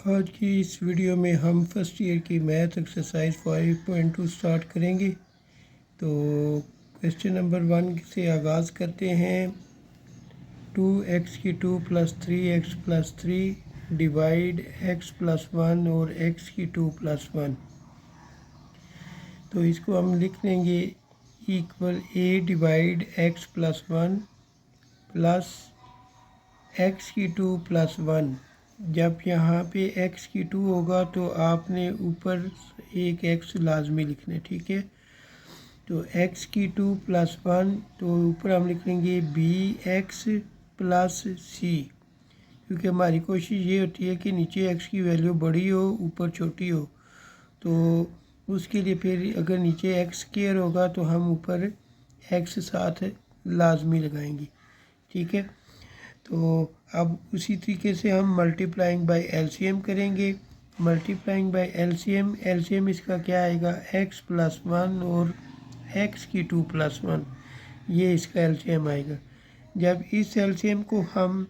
आज की इस वीडियो में हम फर्स्ट ईयर की मैथ एक्सरसाइज 5.2 स्टार्ट करेंगे। तो क्वेश्चन नंबर 1 से आगाज़ करते हैं। 2x की 2 + 3x + 3 डिवाइड x + 1 और x की 2 + 1। तो इसको हम लिख लेंगे equal a divide x + 1 plus x की 2 + 1। जब यहाँ पे x की 2 होगा तो आपने ऊपर एक x लाजमी लिखना है, ठीक है। तो x की 2 + 1, तो ऊपर हम लिख लेंगे bx + c, क्योंकि हमारी कोशिश ये होती है कि नीचे x की वैल्यू बड़ी हो ऊपर छोटी हो। तो उसके लिए फिर अगर नीचे x² होगा तो हम ऊपर x साथ लाजमी लगाएंगे, ठीक है। तो अब उसी तरीके से हम मल्टीप्लाइंग बाय एलसीएम करेंगे। मल्टीप्लाइंग बाय एलसीएम इसका क्या आएगा, x + 1 और x की 2 + 1, ये इसका एलसीएम आएगा। जब इस एलसीएम को हम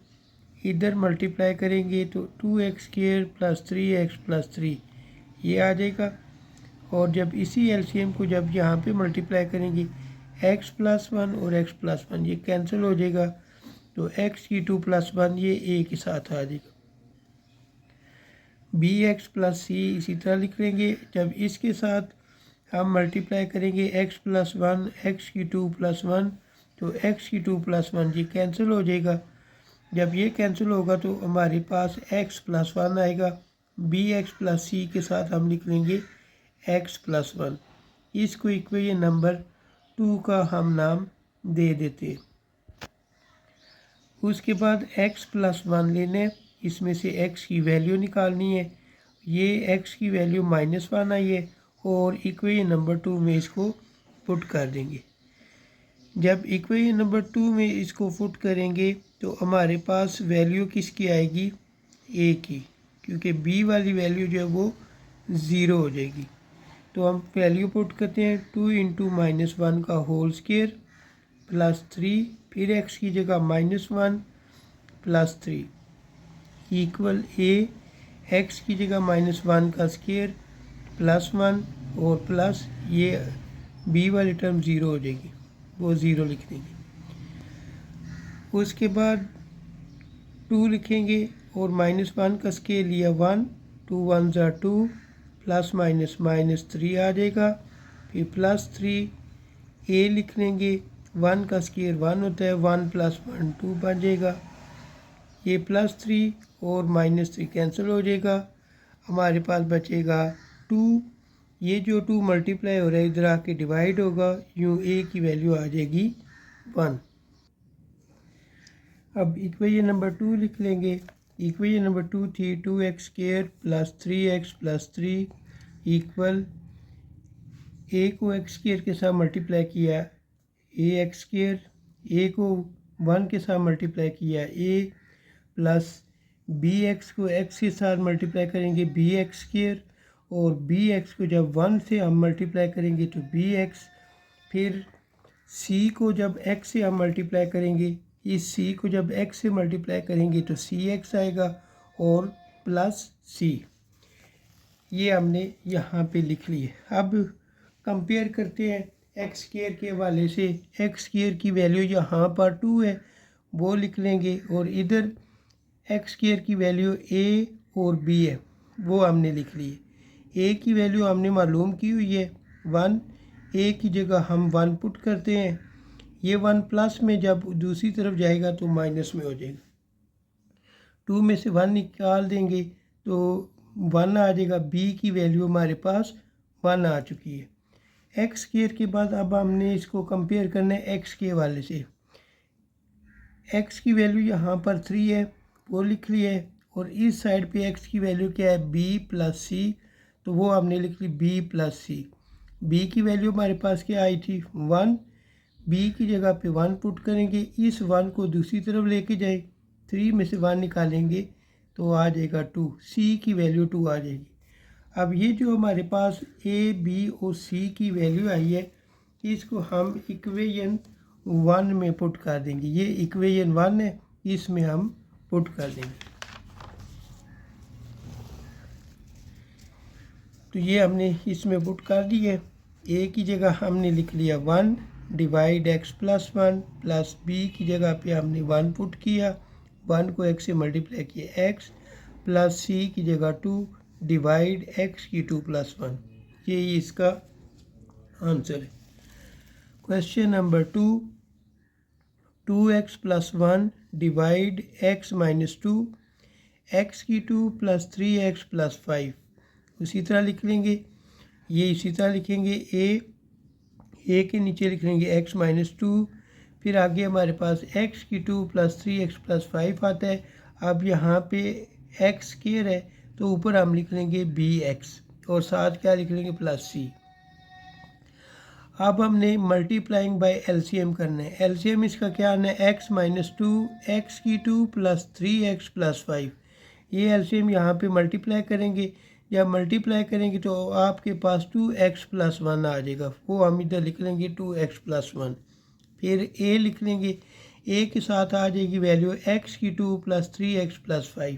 इधर मल्टीप्लाई करेंगे तो 2x² + 3x + 3 ये आ जाएगा। और जब इसी एलसीएम को जब यहाँ पे मल्टीप्लाई करेंगे x + 1 और x + 1 ये कैंसिल हो जाएगा, तो x की 2 + 1 ये a के साथ आ जाएगा। bx + c इसी तरह लिख लेंगे। जब इसके साथ हम मल्टीप्लाई करेंगे x + 1 x की 2 + 1, तो x की 2 + 1 ये कैंसिल हो जाएगा। जब ये कैंसिल होगा तो हमारे पास x + 1 आएगा। bx + c के साथ हम लिख लेंगे x + 1। इसको इक्वेशन नंबर 2 का हम नाम दे देते हैं। उसके बाद x + 1 लेने, इसमें से x की वैल्यू निकालनी है। ये x की वैल्यू -1 आई है और इक्वेशन नंबर 2 में इसको पुट कर देंगे। जब इक्वेशन नंबर 2 में इसको पुट करेंगे तो हमारे पास वैल्यू किसकी आएगी, a की, क्योंकि b वाली वैल्यू जो है वो 0 हो जाएगी। तो हम वैल्यू पुट करते हैं 2 × -1 का होल स्क्वायर + 3, फिर x की जगह -1 + 3 इक्वल a, x की जगह -1 का स्क्वायर +1 और प्लस ये b वाली टर्म 0 हो जाएगी, वो 0 लिख देंगे। उसके बाद 2 लिखेंगे और -1 का स्क्वायर लिया 1, 2 × 1 = 2 ± -3 आ जाएगा। फिर +3 a लिख लेंगे, 1 का स्क्वायर 1 होता है, 1 + 1 2 बन जाएगा। ये +3 और -3 कैंसिल हो जाएगा, हमारे पास बचेगा 2। ये जो 2 मल्टीप्लाई हो रहा है इधर आके डिवाइड होगा, यूँ a की वैल्यू आ जाएगी 1। अब इक्वेशन नंबर 2 लिख लेंगे। इक्वेशन नंबर 2 थी 2x² + 3x + 3 इक्वल a को x² के साथ मल्टीप्लाई किया ax², a को 1 के साथ मल्टीप्लाई किया a, प्लस bx को x के साथ मल्टीप्लाई करेंगे bx², और bx को जब 1 से हम मल्टीप्लाई करेंगे तो bx, फिर c को जब x से हम मल्टीप्लाई करेंगे, इस c को जब x से मल्टीप्लाई करेंगे तो cx आएगा और प्लस c, ये हमने यहाँ पे लिख लिए। अब कंपेयर करते हैं x² के हवाले से। x² की वैल्यू यहाँ पर 2 है वो लिख लेंगे, और इधर x² की वैल्यू a और b है वो हमने लिख ली है। a की वैल्यू हमने मालूम की हुई है 1, a की जगह हम 1 पुट करते हैं। ये 1 प्लस में जब दूसरी तरफ जाएगा तो माइनस में हो जाएगा। 2 में से 1 निकाल देंगे तो 1 आ जाएगा। b की वैल्यू हमारे पास 1 आ चुकी है। x² के बाद अब हमने इसको कंपेयर करना है x के हवाले से। x की वैल्यू यहाँ पर 3 है वो लिख लिया है, और इस साइड पे x की वैल्यू क्या है b + c, तो वो हमने लिख ली b + c। b की वैल्यू हमारे पास क्या आई थी 1, b की जगह पे 1 पुट करेंगे, इस 1 को दूसरी तरफ लेके जाए, 3 में से 1 निकालेंगे तो आ जाएगा 2, c की वैल्यू 2 आ जाएगी। अब ये जो हमारे पास a, b और c की वैल्यू आई है, इसको हम इक्वेशन 1 में पुट कर देंगे। ये इक्वेशन 1 है, इसमें हम पुट कर देंगे। तो ये हमने इसमें पुट कर दी है। ए की जगह हमने लिख लिया 1 divide x plus 1 plus b की जगह पे हमने 1 पुट किया, 1 को x से मल्टीप्लाई किया x प्लस सी की जगह 2 डिवाइड x की 2 प्लस 1। ये इसका आंसर है। Question number 2, 2x plus 1 divide x minus 2, x की 2 प्लस 3x प्लस 5। उसी तरह लिख लेंगे, ये इसी तरह लिखेंगे। ए के नीचे लिख लेंगे x माइनस 2, फिर आगे हमारे पास x की 2 प्लस 3x प्लस 5 आता है। अब यहाँ पे x स्क्वायर है तो ऊपर हम लिख लेंगे bx और साथ क्या लिख लेंगे प्लस c। अब हमने मल्टीप्लाइंग बाय एलसीएम करना है। एलसीएम इसका क्या आना है, x माइनस 2, x की 2 प्लस 3x प्लस 5। ये एलसीएम यहाँ पे मल्टीप्लाई करेंगे, जब मल्टीप्लाई करेंगे तो आपके पास 2x प्लस 1 आ जाएगा, वो हम इधर लिख लेंगे 2x प्लस 1। फिर a लिख लेंगे, a के साथ आ जाएगी वैल्यू x की 2 प्लस 3x प्लस 5,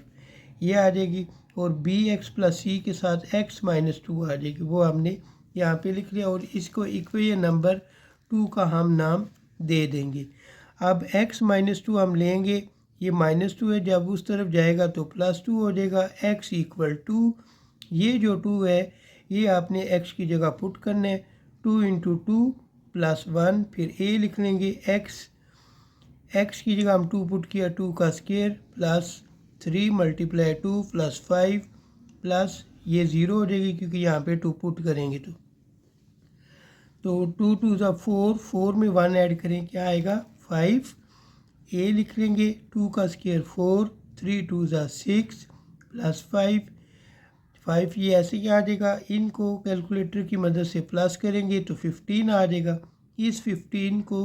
ये आ जाएगी। और bx प्लस c के साथ x माइनस 2 आ जाएगी, वो हमने यहाँ पे लिख लिया। और इसको इक्वेशन नंबर 2 का हम नाम दे देंगे। अब x माइनस 2 हम लेंगे, ये माइनस 2 है, जब उस तरफ जाएगा तो प्लस 2 हो जाएगा। x इक्वल टू, ये जो 2 है ये आपने x की जगह पुट करना है, 2 इंटू 2 प्लस 1। फिर a लिख लेंगे, x की जगह हम 2 पुट किया, 2 का square plus 3 multiply 2 plus 5 plus ये 0 हो जाएगी क्योंकि यहाँ पे 2 पुट करेंगे तो 2 2 ज़ा 4, 4 में 1 ऐड करें क्या आएगा 5। a लिख लेंगे, 2 का स्क्वायर 4, 3 2 ज़ा 6 प्लस 5 ये ऐसे ही आ जाएगा। इनको कैलकुलेटर की मदद से प्लस करेंगे तो 15 आ जाएगा। इस 15 को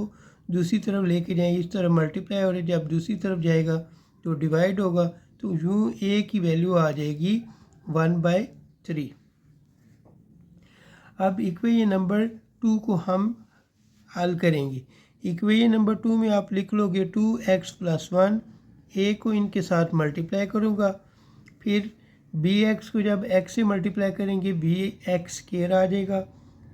दूसरी तरफ लेके जाएं, इस तरफ मल्टीप्लाई हो रही, जब दूसरी तरफ जाएगा तो डिवाइड होगा, तो यूँ a की वैल्यू आ जाएगी 1/3। अब इक्वेशन नंबर 2 को हम हल करेंगे। इक्वेशन नंबर 2 में आप लिख लोगे 2x प्लस 1, a को इनके साथ मल्टीप्लाई करूँगा, फिर bx को जब x से मल्टीप्लाई करेंगे bx स्क्वायर आ जाएगा,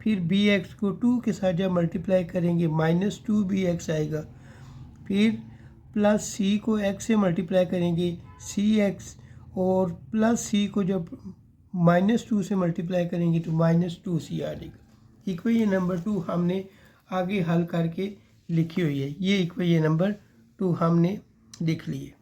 फिर bx को 2 के साथ जब मल्टीप्लाई करेंगे माइनस 2bx आएगा, फिर प्लस c को x से मल्टीप्लाई करेंगे cx, और प्लस c को जब माइनस 2 से मल्टीप्लाई करेंगे तो माइनस 2c आ जाएगा। इक्वेशन नंबर 2 हमने आगे हल करके लिखी हुई है, ये इक्वेशन नंबर 2 हमने लिख ली है।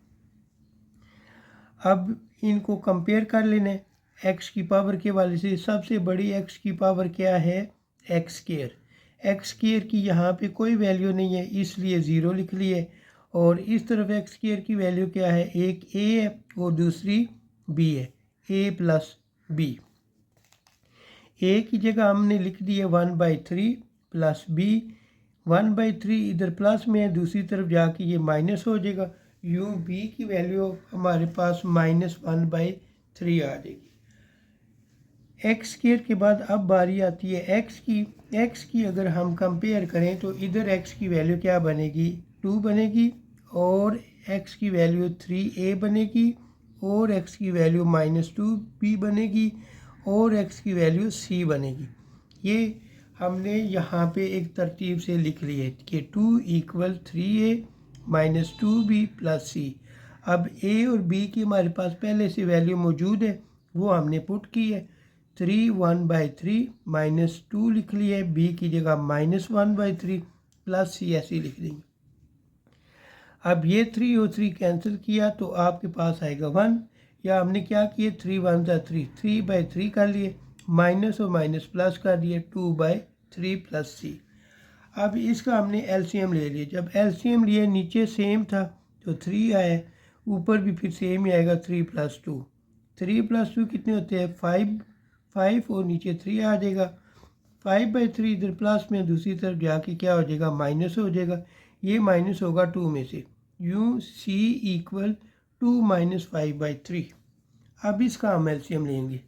अब इनको कंपेयर कर लेना है x की पावर के वाले से। सबसे बड़ी x की पावर क्या है, x स्क्वायर। x स्क्वायर की यहाँ पे कोई वैल्यू नहीं है इसलिए 0 लिख ली है, और इस तरफ x स्क्वायर की वैल्यू क्या है, एक a है और दूसरी b है, a प्लस b। a की जगह हमने लिख दी है 1/3 प्लस b, 1/3 इधर प्लस में है, दूसरी तरफ जाके ये माइनस हो जाएगा, यूँ b की वैल्यू हमारे पास -1/3 आ जाएगी। x स्क्वायर के बाद अब बारी आती है x की अगर हम कंपेयर करें तो इधर x की वैल्यू क्या बनेगी, 2 बनेगी, और x की वैल्यू 3a बनेगी, और x की वैल्यू -2b बनेगी, और x की वैल्यू c बनेगी। ये हमने यहाँ पे एक तरतीब से लिख ली है कि 2 = 3a - 2b + c। अब a और b की हमारे पास पहले से वैल्यू मौजूद है, वो हमने पुट की है। 3 1/3 - 2 लिख लिया है, b की जगह -1/3 + c ऐसे लिख देंगे। अब ये 3 और 3 कैंसिल किया तो आपके पास आएगा 1, या हमने क्या किया 3 1 ज़ा 3, 3/3 कर लिए, माइनस और माइनस प्लस कर दिए 2/3 + c। अब इसका हमने एलसीएम ले लिया, जब एलसीएम लिया नीचे सेम था तो 3 आया, ऊपर भी फिर सेम ही आएगा 3 + 2। 3 + 2 कितने होते हैं 5 और नीचे 3 आ जाएगा। 5/3 इधर प्लस में, दूसरी तरफ जाके क्या हो जाएगा माइनस हो जाएगा, ये माइनस होगा 2 में से, यूँ c = 2 - 5/3। अब इसका हम एलसीएम लेंगे,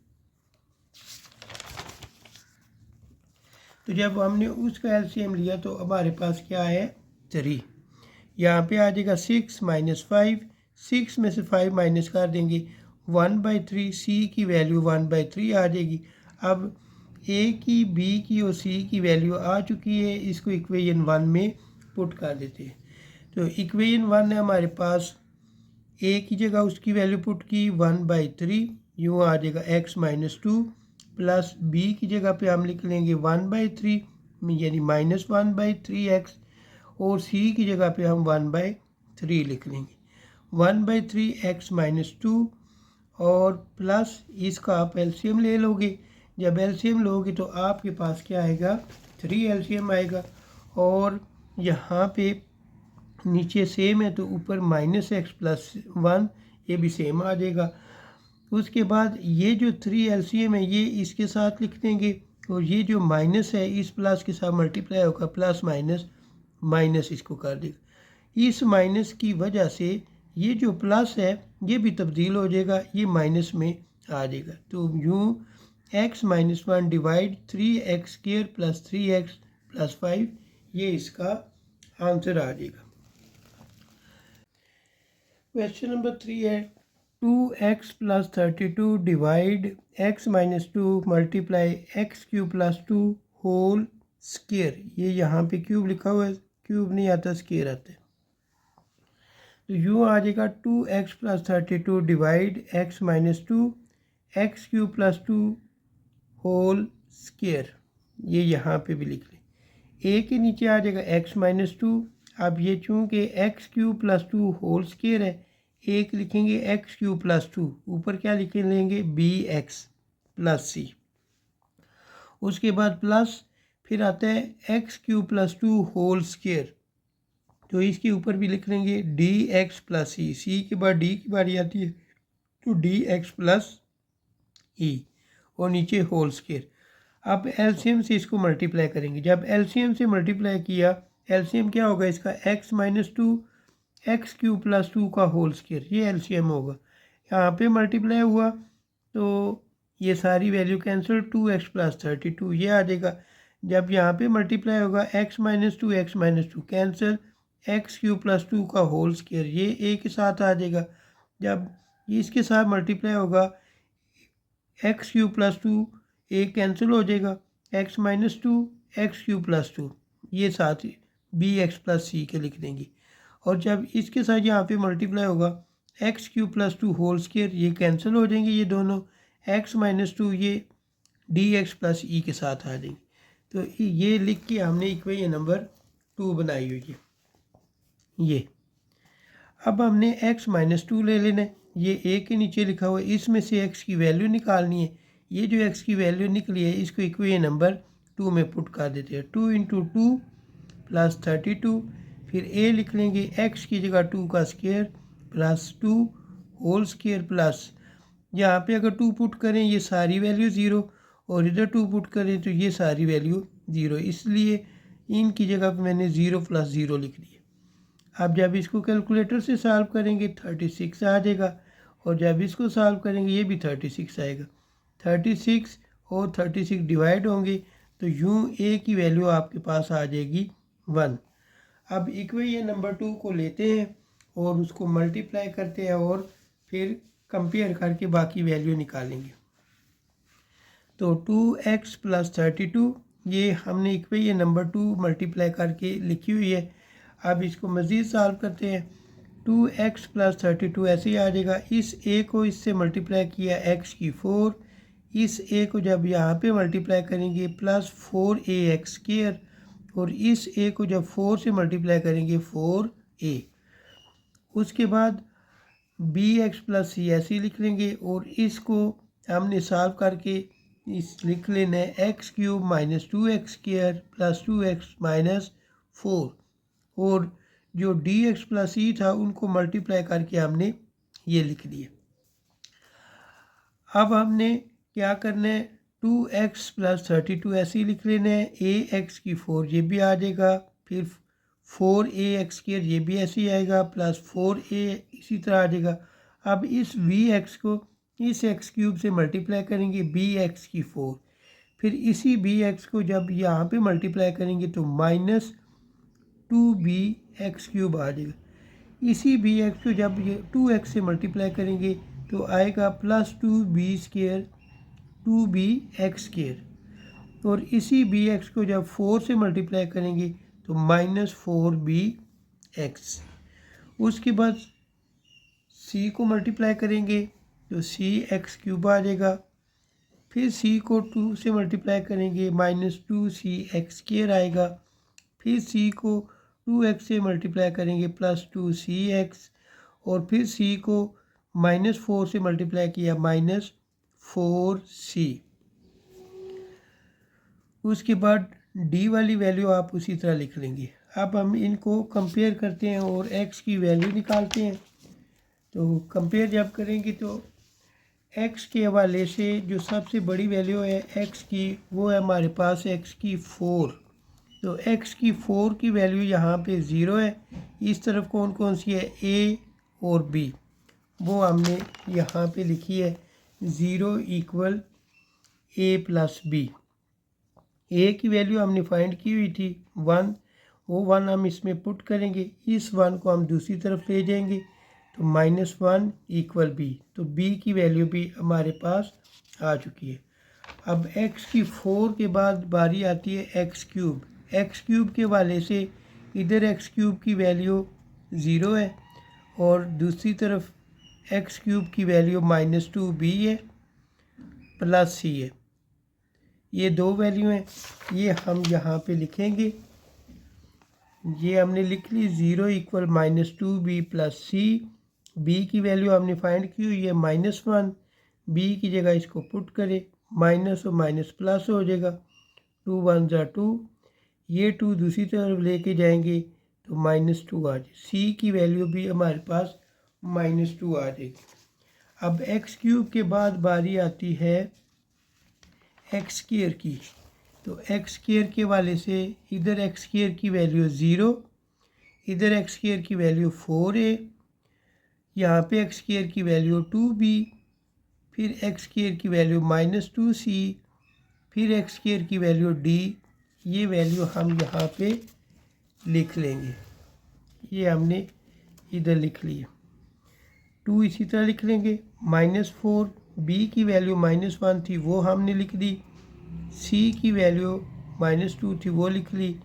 तो जब हमने उसका एलसीएम लिया तो हमारे पास क्या है 3, यहाँ पे आ जाएगा 6 - 5, 6 में से 5 माइनस कर देंगे 1/3, c की वैल्यू 1/3 आ जाएगी। अब ए की, बी की और सी की वैल्यू आ चुकी है, इसको इक्वेशन 1 में पुट कर देते हैं। तो इक्वेशन 1 है हमारे पास, ए की जगह उसकी वैल्यू पुट की 1/3, यूँ आ जाएगा x-2 प्लस बी की जगह पे हम लिख लेंगे 1/3 यानी -1/3x, और सी की जगह पे हम 1/3 लिख लेंगे 1/3x-2, और प्लस इसका आप एलसीएम ले लोगे। जब एलसीएम लोगे तो आपके पास क्या आएगा, 3 एलसीएम आएगा, और यहाँ पे नीचे सेम है तो ऊपर -x+1 ये भी सेम आ जाएगा। उसके बाद ये जो 3 एलसीएम है ये इसके साथ लिख देंगे, और ये जो माइनस है इस प्लस के साथ मल्टीप्लाई होगा, प्लस माइनस माइनस इसको कर देगा। इस माइनस की वजह से ये जो प्लस है ये भी तब्दील हो जाएगा, ये माइनस में आ जाएगा। तो यूँ x-1 डिवाइड 3x² + 3x + 5 ये इसका आंसर आ जाएगा। क्वेश्चन नंबर 3 है 2x + 32 divide x-2 multiply x³ + 2 whole square. ये यहाँ पे क्यूब लिखा हुआ है, क्यूब नहीं आता, स्क्वायर आता है। तो यूँ आ जाएगा 2x + 32 divide x-2 x³ + 2 whole square. ये यहाँ पे भी लिख लें। ए के नीचे आ जाएगा x-2। अब ये चूँकि x³ + 2 होल स्क्वायर है, एक लिखेंगे x³ + 2, ऊपर क्या लिख लेंगे bx + c। उसके बाद प्लस फिर आता है x³ + 2 होल स्क्वायर, तो इसके ऊपर भी लिख लेंगे dx + e, c के बाद d की बारी आती है तो dx + e, और नीचे होल स्क्वायर। अब एलसीएम से इसको मल्टीप्लाई करेंगे। जब एलसीएम से मल्टीप्लाई किया, एलसीएम क्या होगा इसका, x-2 x³ + 2 का होल स्क्वायर, ये एलसीएम होगा। यहाँ पे मल्टीप्लाई हुआ तो ये सारी वैल्यू कैंसिल, 2x + 32 ये आ जाएगा। जब यहाँ पे मल्टीप्लाई होगा x-2 x-2 कैंसिल, x³ + 2 का होल स्क्वायर ये ए के साथ आ जाएगा। जब इसके साथ मल्टीप्लाई होगा x³ + 2 ए कैंसिल हो जाएगा, x-2 x³ + 2 ये साथ bx + c के लिख देंगे। और जब इसके साथ यहाँ पे मल्टीप्लाई होगा x³ + 2 होल स्क्वायर ये कैंसिल हो जाएंगे, ये दोनों x-2 ये dx + e के साथ आ जाएंगे। तो ये लिख के हमने इक्वेशन नंबर 2 बनाई हुई है। ये अब हमने x-2 ले लेना है, ये a के नीचे लिखा हुआ है, इसमें से x की वैल्यू निकालनी है। ये जो x की वैल्यू निकली है इसको इक्वेशन नंबर 2 में पुट कर देते हैं। 2 × 2 + 32, फिर a लिख लेंगे x की जगह 2 का square plus 2 whole square, plus यहाँ पे अगर 2 पुट करें ये सारी वैल्यू 0, और इधर 2 पुट करें तो ये सारी वैल्यू 0, इसलिए इनकी जगह पे मैंने 0 + 0 लिख दिया। अब जब इसको कैलकुलेटर से सॉल्व करेंगे 36 आ जाएगा, और जब इसको सॉल्व करेंगे ये भी 36 आएगा। 36 और 36 डिवाइड होंगे तो यूँ a की वैल्यू आपके पास आ जाएगी 1। अब इक्वेशन नंबर 2 को लेते हैं और उसको मल्टीप्लाई करते हैं और फिर कंपेयर करके बाकी वैल्यू निकालेंगे। तो 2x + 32 ये हमने इक्वेशन नंबर 2 मल्टीप्लाई करके लिखी हुई है। अब इसको मज़ीद सॉल्व करते हैं। 2x + 32 ऐसे ही आ जाएगा। इस a को इससे मल्टीप्लाई किया x⁴, इस a को जब यहाँ पे मल्टीप्लाई करेंगे प्लस 4ax², और इस a को जब 4 से मल्टीप्लाई करेंगे 4a। उसके बाद bx + c ऐसे ही लिख लेंगे, और इसको हमने सॉल्व करके इस लिख लेना है x³ - 2x² + 2x - 4, और जो dx + e था उनको मल्टीप्लाई करके हमने ये लिख दिया। अब हमने क्या करना है, 2x + 32 ऐसे ही लिख लेना है, ax⁴ ये भी आ जाएगा, फिर 4ax² ये भी ऐसे ही आएगा, प्लस 4a इसी तरह आ जाएगा। अब इस bx को इस x³ से मल्टीप्लाई करेंगे bx⁴, फिर इसी bx को जब यहाँ पे मल्टीप्लाई करेंगे तो -2bx³ आ जाएगा। इसी bx को जब ये 2x से मल्टीप्लाई करेंगे तो आएगा +2b² 2bx²। और इसी bx को जब 4 से मल्टीप्लाई करेंगे तो -4bx। उसके बाद c को मल्टीप्लाई करेंगे तो cx³ आ जाएगा। फिर c को 2 से मल्टीप्लाई करेंगे -2cx² आएगा। फिर c को 2x से मल्टीप्लाई करेंगे +2cx। और फिर c को -4 से मल्टीप्लाई किया -4c। उसके बाद d वाली वैल्यू आप उसी तरह लिख लेंगे। अब हम इनको कंपेयर करते हैं और x की वैल्यू निकालते हैं। तो कंपेयर जब करेंगे तो x के हवाले से जो सबसे बड़ी वैल्यू है x की, वो है हमारे पास x की 4। तो x की 4 की वैल्यू यहाँ पे 0 है। इस तरफ कौन कौन सी है, a और b, वो हमने यहाँ पे लिखी है 0 = a + b। a की वैल्यू हमने फाइंड की हुई थी 1, वो 1 हम इसमें पुट करेंगे। इस 1 को हम दूसरी तरफ ले जाएंगे तो -1 = b। तो b की वैल्यू भी हमारे पास आ चुकी है। अब x की 4 के बाद बारी आती है x³ x³ के वाले से इधर x³ की वैल्यू 0 है और दूसरी तरफ x³ की वैल्यू -2b है +c है। ये दो वैल्यू हैं, ये हम यहाँ पे लिखेंगे। ये हमने लिख ली 0 = -2b + c। b की वैल्यू हमने फाइंड की हुई है -1। b की जगह इसको पुट करें, माइनस और माइनस प्लस हो जाएगा, 2 1 = 2। ये 2 दूसरी तरफ लेके जाएंगे तो -2 आ जाए। c की वैल्यू भी हमारे पास -2 आ जाएगी। अब x³ के बाद बारी आती है x² की। तो x² के वाले से इधर x² की वैल्यू 0, इधर x² की वैल्यू 4 है, यहाँ पे x² की वैल्यू 2b, फिर x² की वैल्यू -2c, फिर x² की वैल्यू d। ये वैल्यू हम यहाँ पे लिख लेंगे। ये हमने इधर लिख लिया। 2 इसी तरह लिख लेंगे। -4, b की वैल्यू -1 थी वो हमने लिख दी, c की वैल्यू -2 थी वो लिख ली,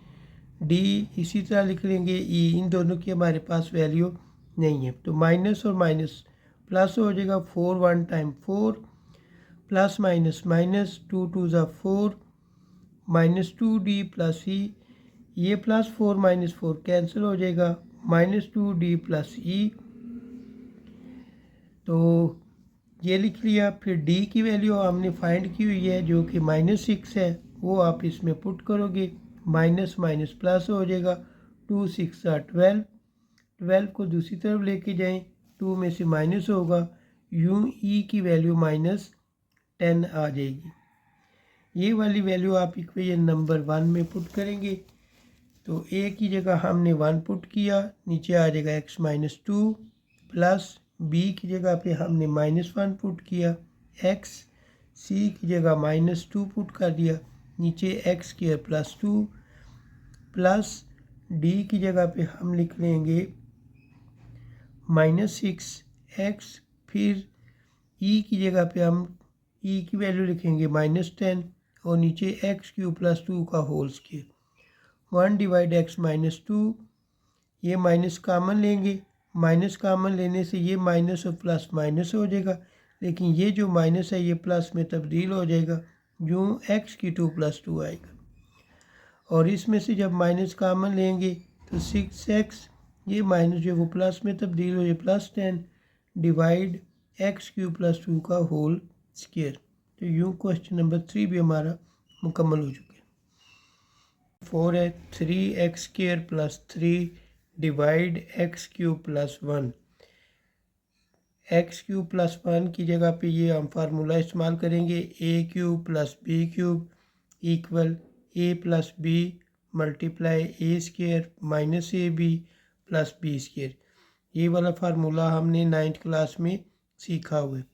d इसी तरह लिख लेंगे, e इन दोनों की हमारे पास वैल्यू नहीं है। तो माइनस और माइनस प्लस हो जाएगा, 4 1 time 4, plus minus minus 2 2 = 4, -2d + e। ये +4 -4 कैंसिल हो जाएगा, -2d + e। तो ये लिख लिया। फिर d की वैल्यू हमने फाइंड की हुई है जो कि -6 है, वो आप इसमें पुट करोगे, माइनस माइनस प्लस हो जाएगा, 2 6 = 12। 12 को दूसरी तरफ लेके जाएं, 2 में से माइनस होगा, यूँ e की वैल्यू -10 आ जाएगी। ये वाली वैल्यू आप इक्वेशन नंबर 1 में पुट करेंगे तो a की जगह हमने 1 पुट किया, नीचे आ जाएगा x - 2, प्लस b की जगह पे हमने -1 पुट किया, x, c की जगह -2 पुट कर दिया, नीचे x² + 2, प्लस d की जगह पे हम लिख लेंगे -6x, फिर e की जगह पे हम e की वैल्यू लिखेंगे -10 और नीचे x³ + 2 का होल स्क्वायर। 1 / x - 2, ये माइनस कामन लेंगे, माइनस कामन लेने से ये माइनस और प्लस माइनस हो जाएगा, लेकिन ये जो माइनस है ये प्लस में तब्दील हो जाएगा, यूँ x³ + 2 आएगा। और इसमें से जब माइनस कामन लेंगे तो 6x, ये माइनस जो वो प्लस में तब्दील हो जाए, +10 डिवाइड x³ + 2 का होल स्क्वायर। तो यूँ क्वेश्चन नंबर 3 भी हमारा मुकम्मल हो चुका है। 4 है 3x² + 3 डिवाइड x³ + 1। x³ + 1 की जगह पे ये हम फार्मूला इस्तेमाल करेंगे, a³ + b³ = a + b multiply a² - ab + b²। ये वाला फार्मूला हमने 9th क्लास में सीखा हुआ है।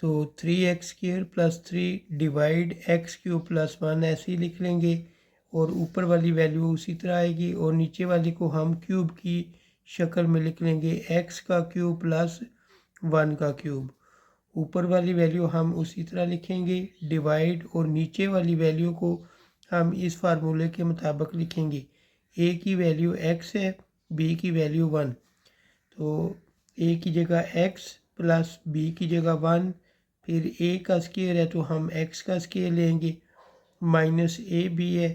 तो 3x² + 3 डिवाइड x³ + 1 ऐसे ही लिख लेंगे और ऊपर वाली वैल्यू उसी तरह आएगी और नीचे वाली को हम क्यूब की शक्ल में लिख लेंगे, x³ + 1 का क्यूब। ऊपर वाली वैल्यू हम उसी तरह लिखेंगे डिवाइड, और नीचे वाली वैल्यू को हम इस फार्मूले के मुताबिक लिखेंगे। ए की वैल्यू x है, बी की वैल्यू 1, तो ए की जगह x प्लस बी की जगह 1, फिर ए का स्केयर है तो हम x का स्केयर लेंगे, माइनस ए बी है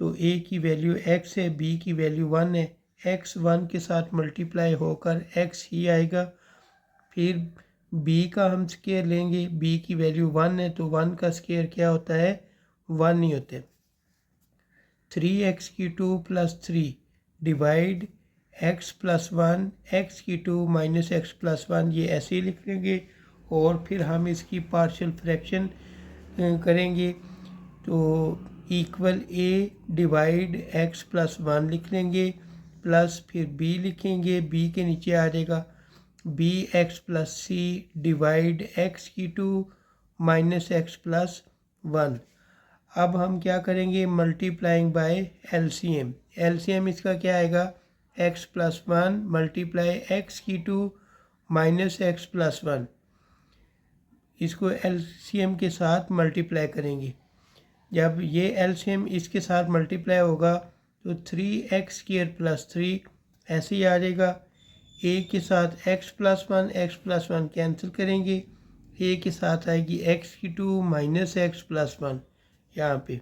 तो ए की वैल्यू x है, बी की वैल्यू 1 है, x 1 के साथ मल्टीप्लाई होकर x ही आएगा। फिर b का हम स्केयर लेंगे, b की वैल्यू 1 है तो 1 का स्केयर क्या होता है, 1 ही होता है। 3x की 2 plus 3 divide x plus 1, x की 2 माइनस x प्लस 1, ये ऐसे ही लिख लेंगे। और फिर हम इसकी पार्शियल फ्रैक्शन करेंगे तो equal a divide x plus 1 लिख लेंगे, प्लस फिर b लिखेंगे, b के नीचे आ जाएगा bx प्लस सी डिवाइड x की 2 माइनस x प्लस 1। अब हम क्या करेंगे, मल्टीप्लाइंग बाय एलसीएम। एलसीएम इसका क्या आएगा, x प्लस 1 मल्टीप्लाई x की 2 माइनस x प्लस 1, इसको एलसीएम के साथ मल्टीप्लाई करेंगे। जब ये एलसीएम इसके साथ मल्टीप्लाई होगा तो 3x स्क्वायर प्लस 3 ऐसे ही आ जाएगा। a के साथ x प्लस 1 कैंसिल करेंगे, a के साथ आएगी x की 2 माइनस x प्लस 1 यहाँ पे।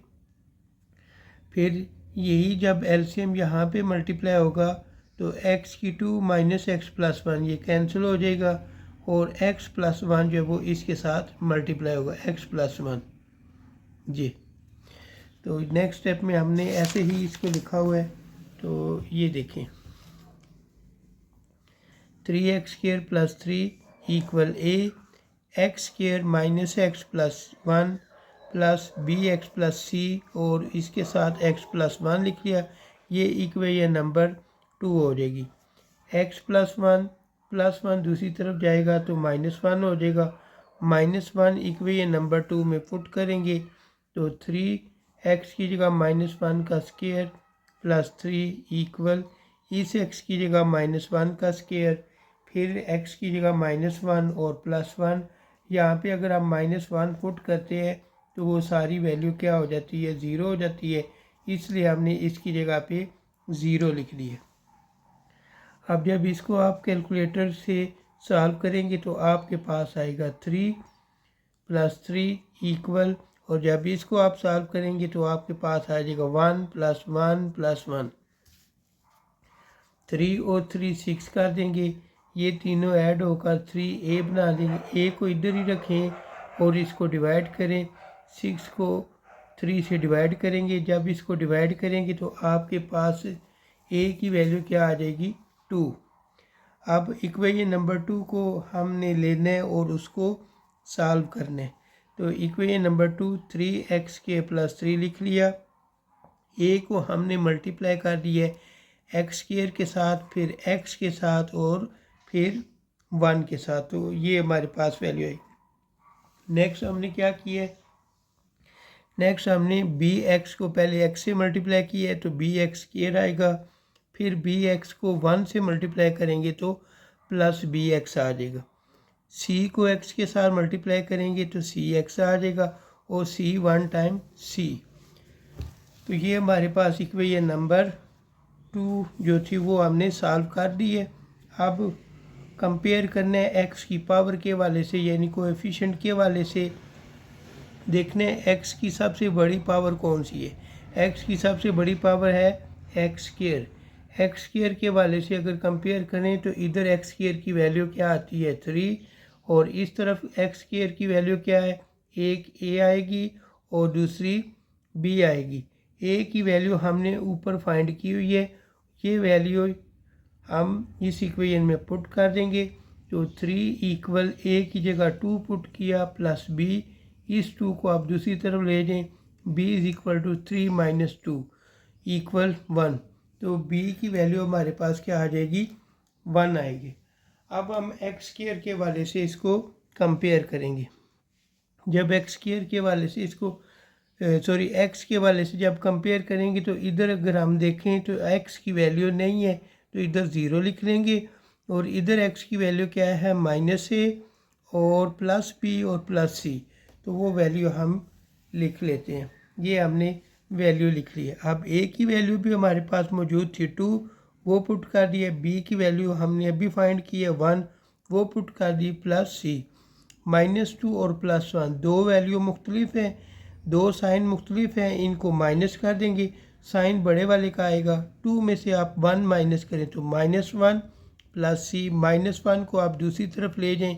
फिर यही जब एलसीएम यहाँ पे मल्टीप्लाई होगा तो x की 2 माइनस x प्लस 1 ये कैंसिल हो जाएगा, और x प्लस 1 जो है वो इसके साथ मल्टीप्लाई होगा x प्लस 1 जी। तो नेक्स्ट स्टेप में हमने ऐसे ही इसको लिखा हुआ है, तो ये देखें 3x square plus 3 equal a, x square minus x plus 1 plus b x plus c, और इसके साथ x प्लस 1 लिख लिया। ये इक्वेशन नंबर 2 हो जाएगी। x प्लस 1 दूसरी तरफ जाएगा तो माइनस 1 हो जाएगा। माइनस 1 इक्वेशन नंबर 2 में पुट करेंगे तो 3x की जगह माइनस 1 का स्क्वायर प्लस 3 इक्वल इस x की जगह माइनस 1 का स्क्वायर, फिर x की जगह माइनस 1 और प्लस 1। यहाँ पे अगर हम माइनस 1 पुट करते हैं तो वो सारी वैल्यू क्या हो जाती है, ज़ीरो हो जाती है, इसलिए हमने इसकी जगह पे ज़ीरो लिख लिया। अब जब इसको आप कैलकुलेटर से सॉल्व करेंगे तो आपके पास आएगा 3 प्लस 3 इक्वल, और जब इसको आप सॉल्व करेंगे तो आपके पास आ जाएगा 1 प्लस 1 प्लस 1। 3 और 3 6 कर देंगे, ये तीनों ऐड होकर 3a बना देंगे। a को इधर ही रखें और इसको डिवाइड करें, 6 को 3 से डिवाइड करेंगे। जब इसको डिवाइड करेंगे तो आपके पास a की वैल्यू क्या आ जाएगी, 2। अब इक्वेशन नंबर 2 को हमने लेना है और उसको सॉल्व करना है। तो इक्वेशन नंबर 2 3x के प्लस 3 लिख लिया, a को हमने मल्टीप्लाई कर दिया है x स्क्वायर के साथ, फिर x के साथ और फिर 1 के साथ, तो ये हमारे पास वैल्यू है। नेक्स्ट हमने क्या किया है, नेक्स्ट हमने bx को पहले x से मल्टीप्लाई किया है तो bx स्क्वायर आएगा, फिर bx को 1 से मल्टीप्लाई करेंगे तो प्लस bx आ जाएगा। c को x के साथ मल्टीप्लाई करेंगे तो cx आ जाएगा, और c 1 टाइम c। तो ये हमारे पास इक्वेशन नंबर 2 जो थी वो हमने सॉल्व कर दी है। अब कंपेयर करना है x की पावर के वाले से, यानी कोएफिशिएंट के वाले से देखने x की सबसे बड़ी पावर कौन सी है। x की सबसे बड़ी पावर है x स्क्वायर। x स्क्वायर के वाले से अगर कंपेयर करें तो इधर x स्क्वायर की वैल्यू क्या आती है, 3, और इस तरफ x स्क्वायर की वैल्यू क्या है, एक a आएगी और दूसरी b आएगी। a की वैल्यू हमने ऊपर फाइंड की हुई है, ये वैल्यू हम इस इक्वेशन में पुट कर देंगे तो 3 इक्वल a की जगह 2 पुट किया प्लस b, इस 2 को आप दूसरी तरफ ले जाएं, b is equal to 3 minus 2 equal 1, तो b की वैल्यू हमारे पास क्या आ जाएगी, 1 आएगी। अब हम x स्क्वायर के वाले से इसको कंपेयर करेंगे। जब x स्क्वायर के वाले से इसको x के वाले से जब कंपेयर करेंगे तो इधर अगर हम देखें तो x की वैल्यू नहीं है तो इधर 0 लिख लेंगे, और इधर x की वैल्यू क्या है, माइनस a, और प्लस बी और प्लस सी, तो वो वैल्यू हम लिख लेते हैं। ये हमने वैल्यू लिख ली है। अब ए की वैल्यू भी हमारे पास मौजूद थी 2, वो पुट कर दी है। बी की वैल्यू हमने अभी फाइंड की है 1, वो पुट कर दी प्लस सी। -2 और +1 दो वैल्यू मुख्तलिफ हैं, दो साइन मुख्तलिफ हैं, इनको माइनस कर देंगे। साइन बड़े वाले का आएगा, 2 में से आप 1 माइनस करें तो -1 प्लस सी। -1 को आप दूसरी तरफ ले जाएं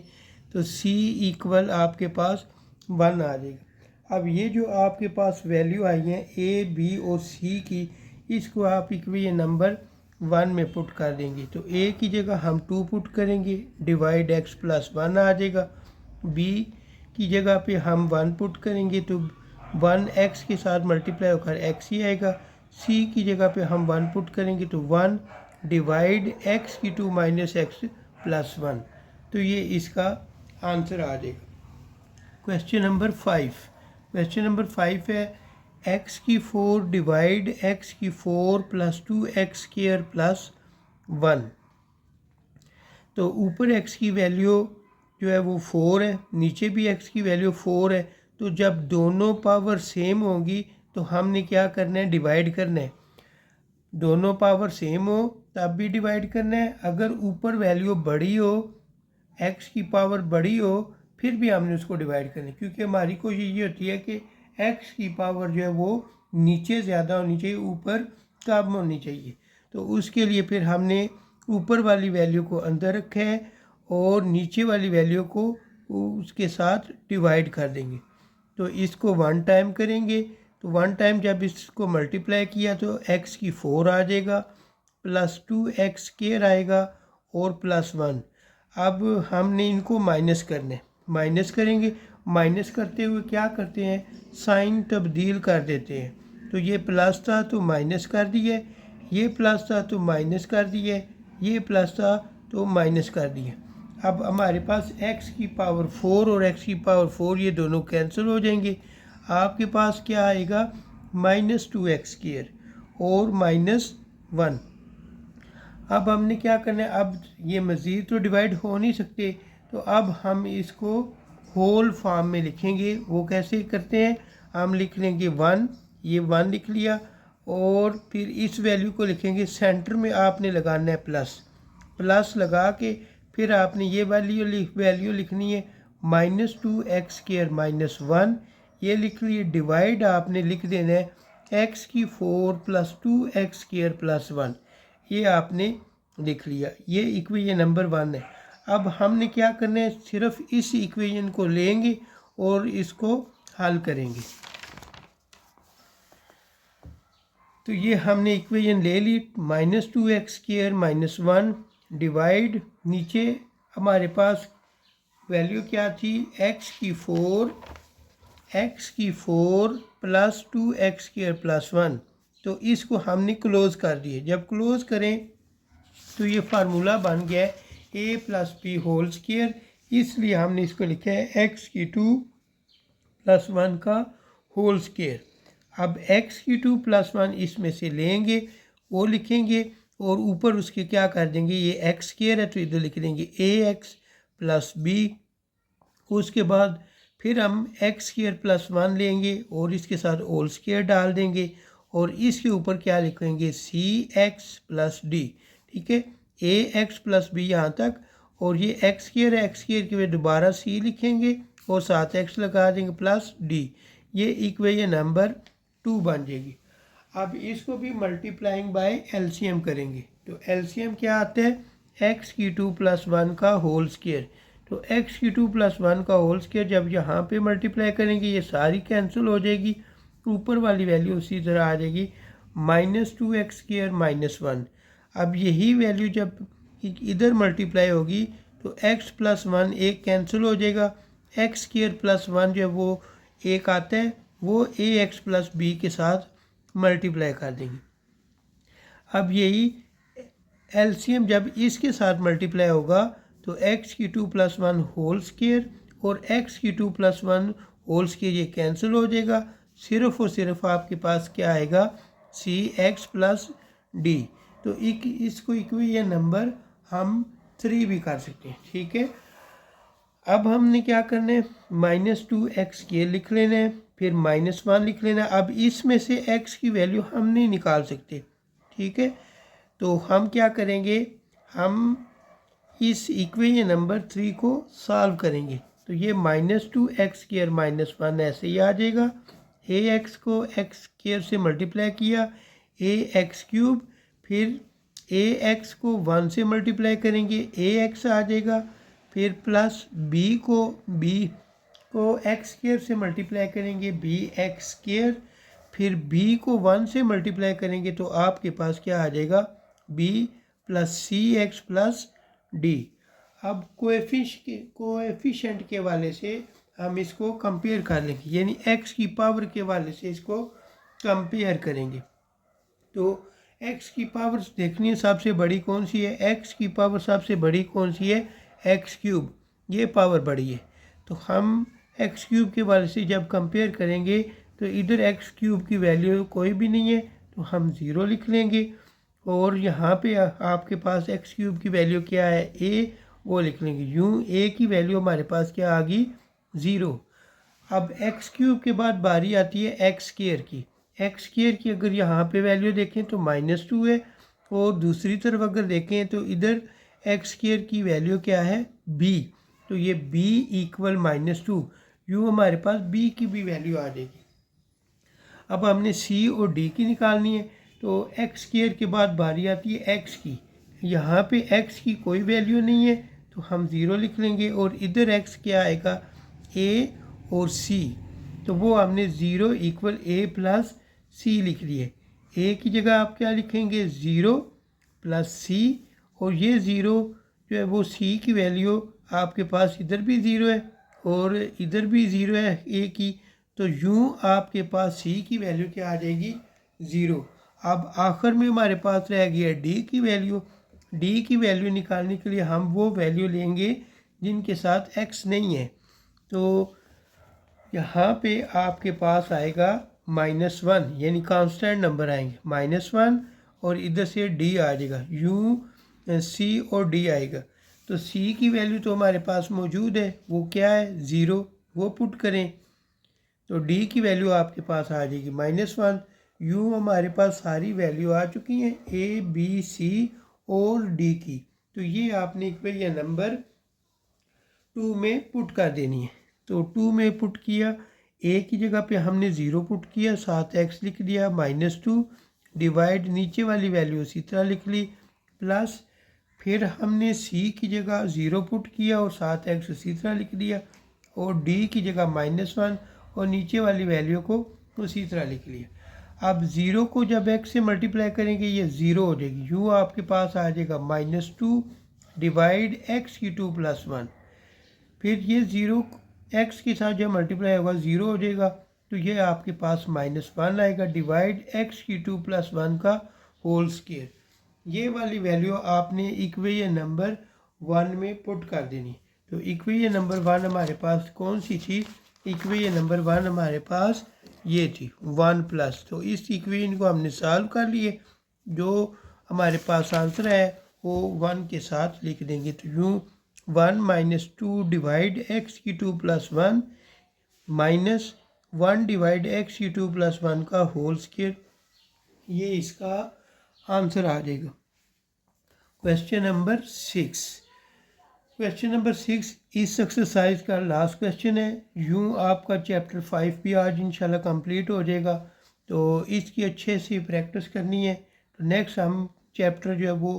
तो सी इक्वल आपके पास 1 आ जाएगा। अब ये जो आपके पास वैल्यू आई है ए बी और सी की, इसको आप इक्वेशन नंबर 1 में पुट कर देंगे। तो ए की जगह हम 2 पुट करेंगे, डिवाइड x + 1 आ जाएगा। बी की जगह पे हम 1 पुट करेंगे तो 1 x के साथ मल्टीप्लाई होकर x ही आएगा। सी की जगह पे हम 1 पुट करेंगे तो 1 डिवाइड x की 2 - x + 1, तो ये इसका आंसर आ जाएगा। क्वेश्चन नंबर 5, क्वेश्चन नंबर 5 है x की 4 डिवाइड x की 4 + 2x² + 1। तो ऊपर x की वैल्यू जो है वो 4 है, नीचे भी x की वैल्यू 4 है। तो जब दोनों पावर सेम होंगी तो हमने क्या करना है, डिवाइड करना है। दोनों पावर सेम हो तब भी डिवाइड करना है। अगर ऊपर वैल्यू बड़ी हो, x की पावर बड़ी हो, फिर भी हमने उसको डिवाइड करना है, क्योंकि हमारी कोशिश ये होती है कि x की पावर जो है वो नीचे ज़्यादा होनी चाहिए, ऊपर कम होनी चाहिए। तो उसके लिए फिर हमने ऊपर वाली वैल्यू को अंदर रखा है और नीचे वाली वैल्यू को उसके साथ डिवाइड कर देंगे। तो इसको 1 टाइम करेंगे, तो 1 टाइम जब इसको मल्टीप्लाई किया तो x की 4 आ जाएगा, प्लस 2x² आएगा और +1। अब हमने इनको माइनस करने, माइनस करेंगे। माइनस करते हुए क्या करते हैं, साइन तब्दील कर देते हैं। तो ये प्लस था तो माइनस कर दिए, ये प्लस था तो माइनस कर दिए, ये प्लस था तो माइनस कर दिए। अब हमारे पास x की पावर 4 और x की पावर 4 ये दोनों कैंसिल हो जाएंगे। आपके पास क्या आएगा, -2x² और -1। अब हमने क्या करना है, अब ये मज़ीद तो डिवाइड हो नहीं सकते, तो अब हम इसको होल फॉर्म में लिखेंगे। वो कैसे करते हैं, हम लिख लेंगे 1, ये 1 लिख लिया, और फिर इस वैल्यू को लिखेंगे, सेंटर में आपने लगाना है प्लस, प्लस लगा के फिर आपने ये वैल्यू लिखनी है -2x² -1, ये लिख लिए। डिवाइड आपने लिख देना है x की 4 + 2x² + 1, ये आपने लिख लिया। ये इक्वेशन नंबर 1 है। अब हमने क्या करना है, सिर्फ इस इक्वेशन को लेंगे और इसको हल करेंगे। तो ये हमने इक्वेशन ले ली, -2x² -1 डिवाइड, नीचे हमारे पास वैल्यू क्या थी, x की 4 + 2x² + 1। तो इसको हमने क्लोज़ कर दिए। जब क्लोज़ करें तो ये फार्मूला बन गया है a + b², इसलिए हमने इसको लिखा है x की 2 + 1 का होल स्क्वायर। अब x की 2 + 1 इसमें से लेंगे, वो लिखेंगे, और ऊपर उसके क्या कर देंगे, ये x² है तो इधर लिख देंगे ax + b। उसके बाद फिर हम x² + 1 लेंगे और इसके साथ होल स्क्वायर डाल देंगे, और इसके ऊपर क्या लिखेंगे, cx + d। ठीक है, ax + b यहाँ तक, और ये x² है, x² के लिए दोबारा c लिखेंगे और साथ x लगा देंगे प्लस d। ये इक्वेशन नंबर 2 बन जाएगी। अब इसको भी मल्टीप्लाइंग बाय एलसीएम करेंगे। तो एलसीएम क्या आता है, x की 2 + 1 का होल स्क्वायर। तो x की 2 + 1 का होल स्क्वायर जब यहाँ पे मल्टीप्लाई करेंगे ये सारी कैंसिल हो जाएगी, ऊपर वाली वैल्यू उसी तरह आ जाएगी, -2x² -1। अब यही वैल्यू जब इधर मल्टीप्लाई होगी तो x + 1 एक कैंसिल हो जाएगा, x² + 1 जो वो एक आता है, वो ax + b के साथ मल्टीप्लाई कर देंगे। अब यही एलसीएम जब इसके साथ मल्टीप्लाई होगा तो x की 2 + 1 होल स्क्वायर और x की 2 + 1 होल स्क्वायर ये कैंसिल हो जाएगा। सिर्फ और सिर्फ आपके पास क्या आएगा, cx + d। तो इसको इक्वेशन नंबर हम 3 भी कर सकते हैं। ठीक है, अब हमने क्या करना है, -2x² लिख लेना है, फिर -1 लिख लेना है। अब इसमें से x की वैल्यू हम नहीं निकाल सकते, ठीक है। तो हम क्या करेंगे, हम इस इक्वेशन नंबर 3 को सॉल्व करेंगे। तो ये -2x² -1 ऐसे ही आ जाएगा। ax को x² से मल्टीप्लाई किया, ax³, फिर ax को 1 से मल्टीप्लाई करेंगे, ax आ जाएगा। फिर प्लस b को x² से मल्टीप्लाई करेंगे, bx²। फिर b को 1 से मल्टीप्लाई करेंगे तो आपके पास क्या आ जाएगा, b + cx + d। अब कोएफिशिएंट के वाले से हम इसको कंपेयर कर लेंगे, यानी x की पावर के वाले से इसको कंपेयर करेंगे। तो x की पावर देखनी है सबसे बड़ी कौन सी है, x की पावर सबसे बड़ी कौन सी है, x³, ये पावर बड़ी है। तो हम x³ के वाले से जब कंपेयर करेंगे तो इधर x³ की वैल्यू कोई भी नहीं है, तो हम 0 लिख लेंगे। और यहाँ पे आपके पास x³ की वैल्यू क्या है, a, वो लिख लेंगे। यूँ a की वैल्यू हमारे पास क्या आ गई, 0। अब x³ के बाद बारी आती है x² की। x² की अगर यहाँ पे वैल्यू देखें तो -2 है, और दूसरी तरफ अगर देखें तो इधर x² की वैल्यू क्या है, b। तो ये b = -2, यूँ हमारे पास b की भी वैल्यू आ जाएगी। अब हमने c और d की निकालनी है। तो x² के बाद बारी आती है x की। यहाँ पे x की कोई वैल्यू नहीं है तो हम 0 लिख लेंगे, और इधर x क्या आएगा, a और c। तो वो हमने 0 = a + c लिख लिए। a की जगह आप क्या लिखेंगे, 0 + c, और ये 0 जो है वो c की वैल्यू आपके पास इधर भी 0 है और इधर भी 0 है a की। तो यूँ आपके पास c की वैल्यू क्या आ जाएगी, 0। अब आखिर में हमारे पास रह गया d की वैल्यू। d की वैल्यू निकालने के लिए हम वो वैल्यू लेंगे जिनके साथ x नहीं है। तो यहाँ पे आपके पास आएगा -1, यानी कांस्टेंट नंबर आएंगे -1, और इधर से d आ जाएगा, यूँ c और d आएगा। तो c की वैल्यू तो हमारे पास मौजूद है, वो क्या है, 0, वो पुट करें। तो d की वैल्यू आपके पास आ जाएगी -1। यूँ हमारे पास सारी वैल्यू आ चुकी हैं a, b, c और d की। तो ये आपने इक्वेशन नंबर 2 में पुट कर देनी है। तो 2 में पुट किया, a की जगह पे हमने 0 पुट किया, साथ x लिख दिया, -2 डिवाइड नीचे वाली वैल्यू उसी तरह लिख ली, प्लस फिर हमने c की जगह 0 पुट किया और साथ x उसी तरह लिख दिया, और d की जगह -1 और नीचे वाली वैल्यू को उसी तरह लिख लिया। अब 0 को जब x से मल्टीप्लाई करेंगे ये 0 हो जाएगी, यूँ आपके पास आ जाएगा -2 डिवाइड x³ + 1। फिर ये 0 x के साथ जब मल्टीप्लाई होगा 0 हो जाएगा, तो ये आपके पास -1 आएगा डिवाइड x³ + 1 का होल स्क्वायर। ये वाली वैल्यू आपने इक्वेशन नंबर 1 में पुट कर देनी। तो इक्वेशन नंबर 1 हमारे पास कौन सी थी, इक्वेशन नंबर 1 हमारे पास ये थी 1+। तो इस इक्वेशन को हमने सॉल्व कर लिए, जो हमारे पास आंसर है वो 1 के साथ लिख देंगे। तो यूँ 1 - 2 डिवाइड x³ + 1 -1 डिवाइड x³ + 1 का होल स्क्वायर, ये इसका आंसर आ जाएगा। Question number 6। क्वेश्चन नंबर 6 इस एक्सरसाइज का लास्ट क्वेश्चन है। यूँ आपका चैप्टर 5 भी आज इंशाल्लाह कंप्लीट हो जाएगा, तो इसकी अच्छे से प्रैक्टिस करनी है। तो नेक्स्ट हम चैप्टर जो है वो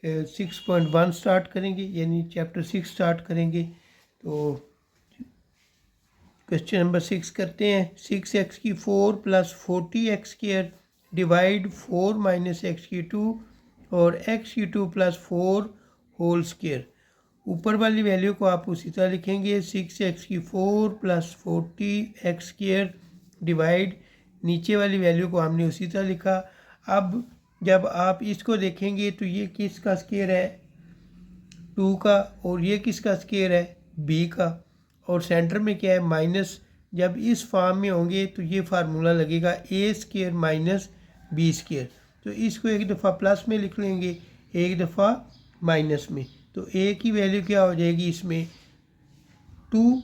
6.1 स्टार्ट करेंगे, यानी चैप्टर 6 स्टार्ट करेंगे। तो क्वेश्चन नंबर 6 करते हैं। 6x³ + 40x² डिवाइड 4 - x³ और x³ + 4 होल स्क्वायर। ऊपर वाली वैल्यू को आप उसी तरह लिखेंगे, 6x³ + 40x² डिवाइड नीचे वाली वैल्यू को हमने उसी तरह लिखा। अब जब आप इसको देखेंगे तो ये किसका स्क्वायर है, 2 का, और ये किसका स्क्वायर है, b का, और सेंटर में क्या है, माइनस। जब इस फॉर्म में होंगे तो ये फार्मूला लगेगा a² - b²। तो इसको एक दफ़ा प्लस में लिख लेंगे, एक दफ़ा माइनस में। तो a की वैल्यू क्या हो जाएगी इसमें, 2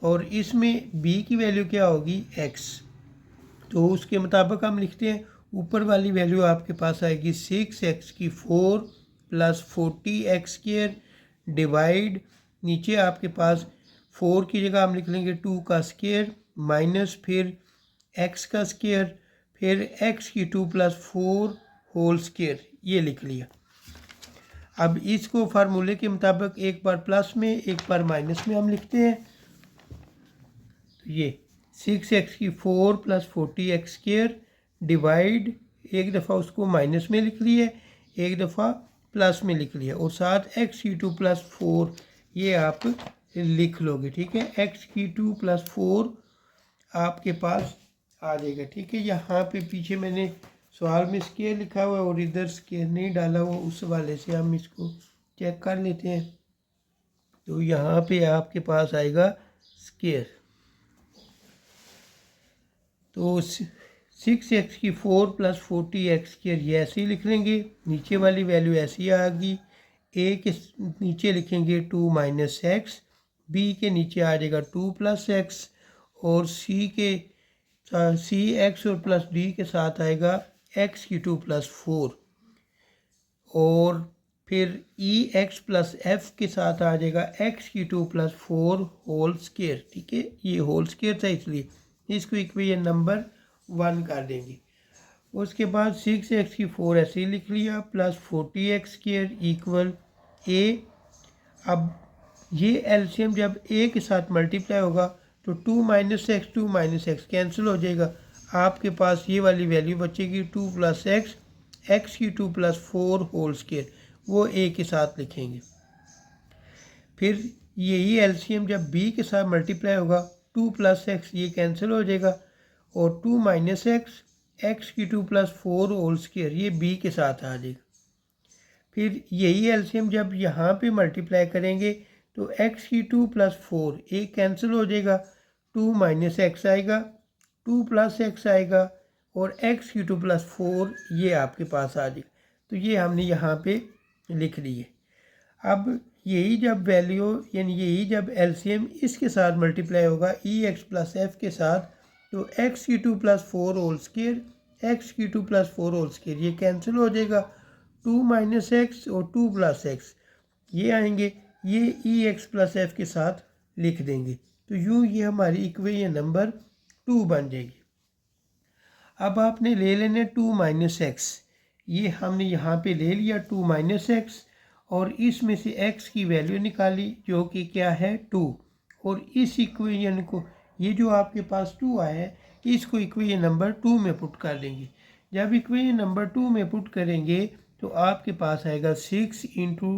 और इसमें b की वैल्यू क्या होगी x। तो उसके मुताबिक हम लिखते हैं ऊपर वाली वैल्यू आपके पास आएगी 6x4 प्लस 40x² डिवाइड, नीचे आपके पास 4 की जगह हम लिख लेंगे 2 का स्क्वायर माइनस फिर x का स्क्वायर फिर x³ प्लस 4 होल स्क्वायर, ये लिख लिया। अब इसको फार्मूले के मुताबिक एक बार प्लस में एक बार माइनस में हम लिखते हैं। तो ये 6x4 प्लस 40x² डिवाइड, एक दफ़ा उसको माइनस में लिख लिया, एक दफ़ा प्लस में लिख लिया और साथ x³ प्लस 4 ये आप लिख लोगे। ठीक है, x³ प्लस 4 आपके पास आ जाएगा। ठीक है, यहाँ पे पीछे मैंने सवाल में स्केयर लिखा हुआ है और इधर स्केयर नहीं डाला हुआ, उस वाले से हम इसको चेक कर लेते हैं। तो यहाँ पे आपके पास आएगा स्केयर। तो 6x4 प्लस 40x² ये ऐसे ही लिख लेंगे, नीचे वाली वैल्यू ऐसी आ गई। a के नीचे लिखेंगे 2 माइनस एक्स, b के नीचे आ जाएगा 2 प्लस एक्स और c x और प्लस d के साथ आएगा x³ प्लस 4 और फिर ex प्लस f के साथ आ जाएगा x³ प्लस 4 होल स्क्वायर। ठीक है, ये होल स्क्वायर था इसलिए इसको इक्वेशन नंबर 1 कर देंगे। उसके बाद 6x4 ऐसे ही लिख लिया प्लस 40x² इक्वल a। अब ये एलसीएम जब a के साथ मल्टीप्लाई होगा तो 2 माइनस एक्स कैंसिल हो जाएगा, आपके पास ये वाली वैल्यू बचेगी 2 plus x x³ plus 4 whole square, वो a के साथ लिखेंगे। फिर यही एलसीएम जब b के साथ मल्टीप्लाई होगा 2 प्लस एक्स ये कैंसिल हो जाएगा और 2 minus x x³ plus 4 whole square ये b के साथ आ जाएगा। फिर यही एलसीएम जब यहाँ पे मल्टीप्लाई करेंगे तो x³ प्लस 4 एक कैंसिल हो जाएगा, 2 माइनस एक्स आएगा, 2 प्लस एक्स आएगा और x³ प्लस 4 ये आपके पास आ जाएगा। तो ये हमने यहाँ पे लिख लिए। अब यही जब वैल्यू यानी यही जब एलसीएम इसके साथ मल्टीप्लाई होगा ex प्लस f के साथ तो x³ plus 4 whole square x³ plus 4 whole square ये कैंसिल हो जाएगा, 2 माइनस एक्स और 2 प्लस एक्स ये आएंगे, ये ex प्लस f के साथ लिख देंगे। तो यूँ ये हमारी इक्वेशन नंबर 2 बन जाएगी। अब आपने ले लेने 2 माइनस एक्स, ये हमने यहाँ पे ले लिया 2 माइनस एक्स और इसमें से x की वैल्यू निकाली जो कि क्या है 2 और इस इक्वेशन को ये जो आपके पास 2 आया है इसको इक्वेशन नंबर 2 में पुट कर देंगे। जब इक्वेशन नंबर 2 में पुट करेंगे तो आपके पास आएगा 6 इंटू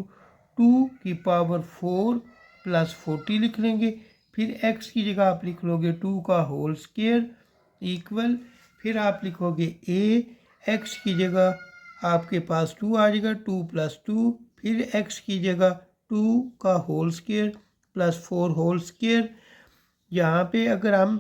2 की पावर 4 प्लस 40 लिख लेंगे, फिर x की जगह आप लिख लोगे 2 का होल स्क्वायर इक्वल, फिर आप लिखोगे a, x की जगह आपके पास 2 आ जाएगा 2 प्लस 2, फिर x की जगह 2 का whole square plus 4 whole square. यहाँ पे अगर हम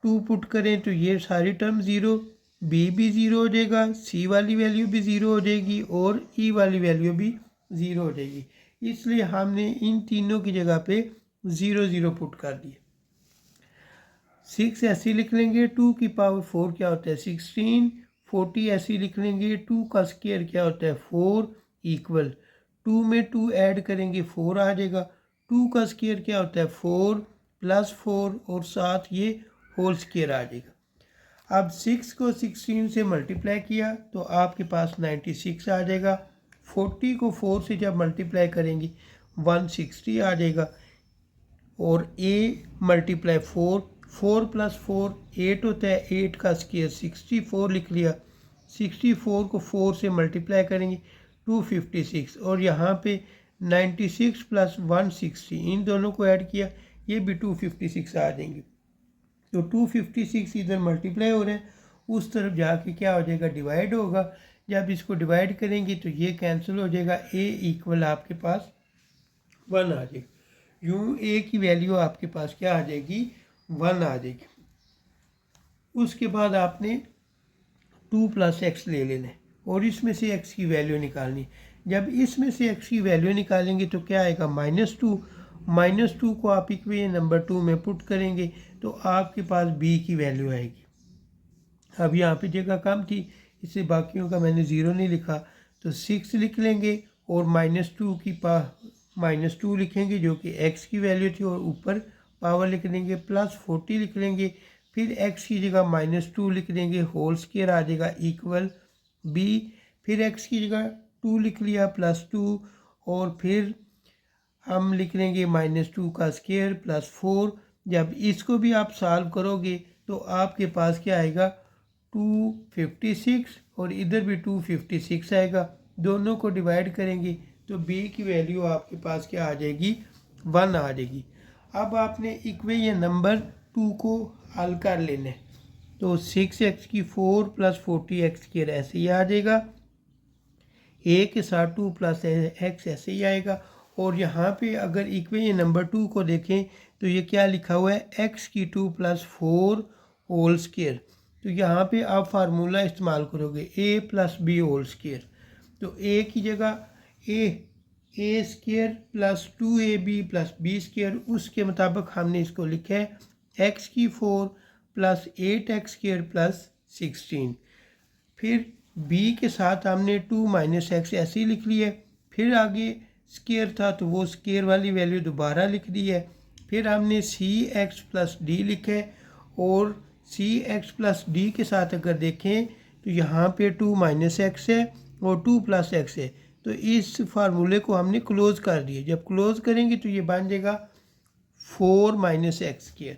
2 पुट करें तो ये सारी टर्म ज़ीरो, b भी ज़ीरो हो जाएगा, c वाली वैल्यू भी ज़ीरो हो जाएगी और e वाली वैल्यू भी ज़ीरो हो जाएगी, इसलिए हमने इन तीनों की जगह पे 0 0 पुट कर दिए। 6 ऐसे लिख लेंगे, 2 की पावर 4 क्या होता है 16, 40 ऐसे लिख लेंगे, 2 का स्क्वायर क्या होता है 4 इक्वल 2 में 2 ऐड करेंगे 4 आ जाएगा, 2 का स्क्वायर क्या होता है 4 प्लस 4 और साथ ये होल स्क्वायर आ जाएगा। अब 6 को 16 से मल्टीप्लाई किया तो आपके पास 96 आ जाएगा, 40 को 4 से जब मल्टीप्लाई करेंगे 160 आ जाएगा और a मल्टीप्लाई 4 प्लस 4 8 होता है, 8 का स्क्वायर 64 लिख लिया, 64 को 4 से मल्टीप्लाई करेंगे 256 और यहाँ पे 96 प्लस 160 इन दोनों को ऐड किया ये भी 256 आ जाएंगे। तो 256 इधर मल्टीप्लाई हो रहे हैं, उस तरफ जाके क्या हो जाएगा डिवाइड होगा, जब इसको डिवाइड करेंगे तो ये कैंसिल हो जाएगा, a इक्वल आपके पास 1 आ जाएगा। यूँ a की वैल्यू आपके पास क्या आ जाएगी 1 आ जाएगी। उसके बाद आपने 2 प्लस एक्स ले लेना है और इसमें से x की वैल्यू निकालनी। जब इसमें से x की वैल्यू निकालेंगे तो क्या आएगा -2 -2 को आप इक्वेशन नंबर 2 में पुट करेंगे तो आपके पास b की वैल्यू आएगी। अब यहाँ पे जगह कम थी इससे बाकियों का मैंने 0 नहीं लिखा, तो 6 लिख लेंगे और -2 लिखेंगे जो कि x की वैल्यू थी और ऊपर पावर लिख देंगे, प्लस 40 लिख लेंगे, फिर x की जगह -2 लिख देंगे, होल स्क्वायर आ जाएगा इक्वल b, फिर x की जगह 2 लिख लिया +2 और फिर हम लिख लेंगे -2 का स्क्वायर प्लस 4। जब इसको भी आप सॉल्व करोगे तो आपके पास क्या आएगा 256 और इधर भी 256 आएगा। दोनों को डिवाइड करेंगे तो b की वैल्यू आपके पास क्या आ जाएगी 1 आ जाएगी। अब आपने इक्वेशन नंबर 2 को हल कर लेना है, तो 6x की 4 + 40x² ऐसे ही आ जाएगा, a के साथ 2 + x ऐसे ही आएगा। और यहाँ पे अगर इक्वेशन नंबर 2 को देखें तो ये क्या लिखा हुआ है x की 2 + 4 होल स्क्वायर, तो यहाँ पे आप फार्मूला इस्तेमाल करोगे a + b होल स्क्वायर, तो a की जगह a square plus 2ab + b square, उसके मुताबिक हमने इसको लिखा है x की 4 + 8x² + 16, फिर b के साथ हमने 2 - x ऐसे ही लिख लिया है, फिर आगे स्क्वायर था तो वो स्क्वायर वाली वैल्यू दोबारा लिख दी है, फिर हमने cx + d लिखा है और cx + d के साथ अगर देखें तो यहाँ पे 2 - x है और 2 + x है, तो इस फार्मूले को हमने क्लोज कर दिया। जब क्लोज करेंगे तो ये बन जाएगा 4 - x²,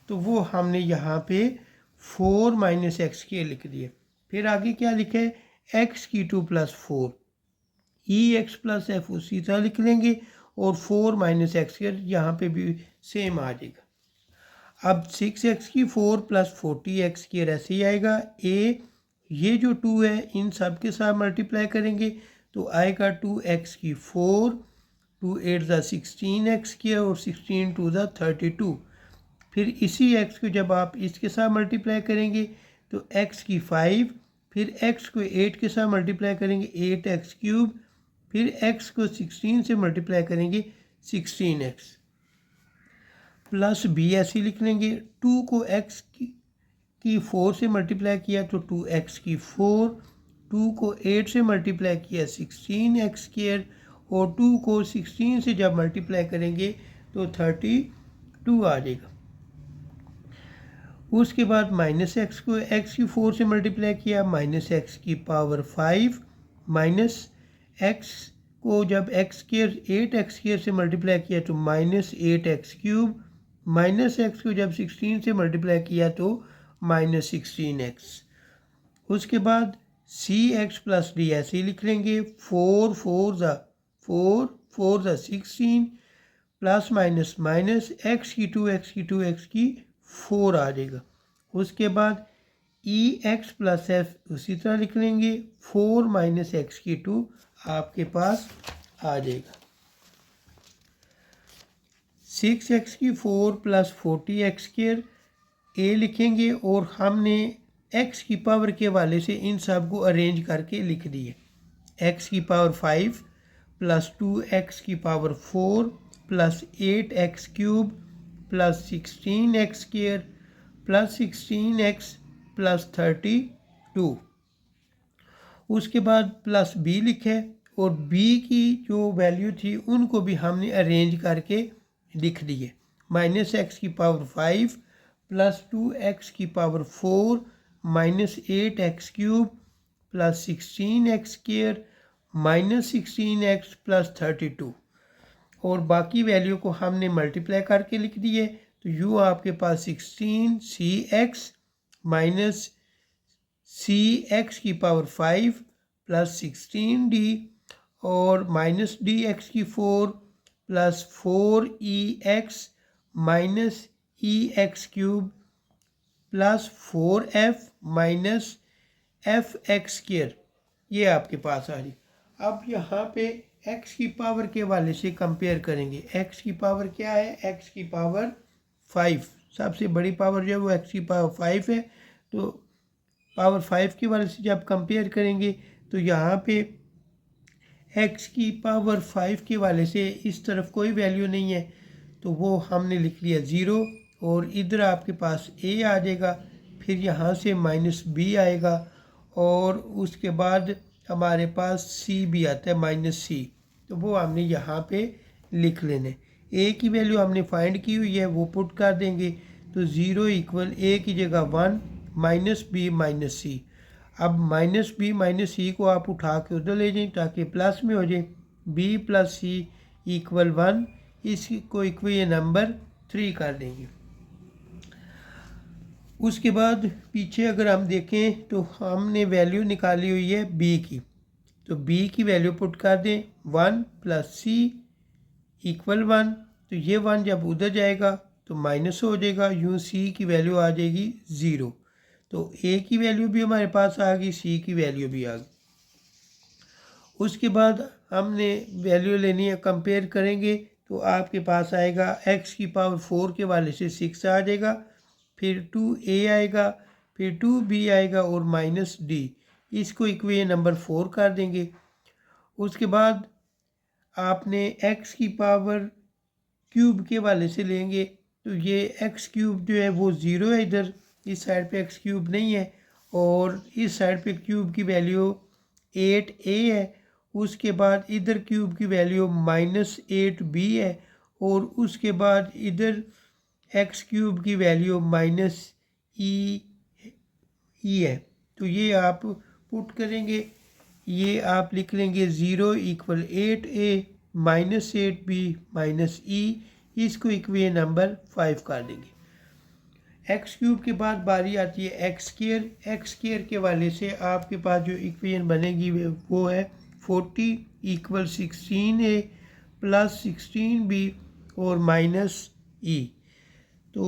तो वो हमने यहाँ पे 4 - x² लिख दिया। फिर आगे क्या लिखा है x की 2 + 4 ex + f उसी तरह लिख लेंगे और 4 - x² यहाँ पे भी सेम आ जाएगा। अब 6x की 4 + 40x² ऐसे ही आएगा, ये जो 2 है इन सब के साथ मल्टीप्लाई करेंगे तो आएगा 2x की 4, 2 8 = 16x² और 16 2 = 32। फिर इसी x को जब आप इसके साथ मल्टीप्लाई करेंगे तो x की 5, फिर x को 8 के साथ मल्टीप्लाई करेंगे 8x³, फिर x को 16 से मल्टीप्लाई करेंगे 16x प्लस b ऐसे लिख लेंगे। 2 को x की 4 से मल्टीप्लाई किया तो 2x की 4, 2 को 8 से मल्टीप्लाई किया 16x² और 2 को 16 से जब मल्टीप्लाई करेंगे तो 32 आ जाएगा। उसके बाद -x को x की 4 से मल्टीप्लाई किया -x⁵ माइनस x को जब x² 8x² से मल्टीप्लाई किया तो -8x³ माइनस x को जब 16 से मल्टीप्लाई किया तो -16x। उसके बाद cx + d ऐसे ही लिख लेंगे 4 4 16 प्लस माइनस माइनस x की 2 x की 4 आ जाएगा। उसके बाद ex + f उसी तरह लिख लेंगे 4 - x की 2 आपके पास आ जाएगा। 6x की 4 + 40x² a लिखेंगे और हमने x की पावर के हवाले से इन सब को अरेंज करके लिख दिए। x की पावर 5 + 2x की पावर 4 + 8x³ + 16x² + 16x + 32। उसके बाद प्लस b लिखे और b की जो वैल्यू थी उनको भी हमने अरेंज करके लिख दिए। -x की पावर 5 + 2x की पावर 4 - 8x³ + 16x² - 16x + 32 और बाकी वैल्यू को हमने मल्टीप्लाई करके लिख दिए। तो यू आपके पास 16cx - cx की पावर 5 + 16d और -dx की 4 + 4ex - ex³ + 4f - fx², ये आपके पास आ रही। अब यहाँ पे x की पावर के हवाले से कंपेयर करेंगे। x की पावर क्या है, x की पावर 5, सबसे बड़ी पावर जो है वो x की पावर 5 है, तो पावर 5 के हवाले से जब कंपेयर करेंगे तो यहाँ पे x की पावर 5 के हवाले से इस तरफ कोई वैल्यू नहीं है, तो वो हमने लिख लिया 0 और इधर आपके पास a आ जाएगा, फिर यहाँ से -b आएगा और उसके बाद हमारे पास c भी आता है -c, तो वो हमने यहाँ पे लिख लेने। a की वैल्यू हमने फाइंड की हुई है, वो पुट कर देंगे, तो 0 इक्वल a की जगह 1 -b -c। अब -b -c को आप उठा के उधर ले जाएं ताकि प्लस में हो जाए, b + c इक्वल 1, इसको इक्वेशन नंबर 3 कर देंगे। उसके बाद पीछे अगर हम देखें तो हमने वैल्यू निकाली हुई है b की, तो b की वैल्यू पुट कर दें 1 + c इक्वल 1, तो ये 1 जब उधर जाएगा तो माइनस हो जाएगा, यूँ c की वैल्यू आ जाएगी 0, तो a की वैल्यू भी हमारे पास आ गई, c की वैल्यू भी आ गई। उसके बाद हमने वैल्यू लेनी है, कंपेयर करेंगे तो आपके पास आएगा x की पावर 4 के वाले से 6 आ जाएगा, फिर 2a आएगा, फिर 2b आएगा और -d, इसको इक्वेशन नंबर 4 कर देंगे। उसके बाद आपने x की पावर क्यूब के वाले से लेंगे, तो ये x क्यूब जो है वो 0 है, इधर इस साइड पे x क्यूब नहीं है, और इस साइड पे क्यूब की वैल्यू 8a है। उसके बाद इधर क्यूब की वैल्यू -8b है, और उसके बाद इधर x क्यूब की वैल्यू -e है। तो ये आप पुट करेंगे, ये आप लिख लेंगे 0 इक्वल 8a -8b -e, इसको इक्वेशन नंबर 5 कर देंगे। एक्स क्यूब के बाद बारी आती है एक्स स्क्वायर के वाले से आपके पास जो इक्वेशन बनेगी वो है 40 इक्वल 16a + 16b और -e, तो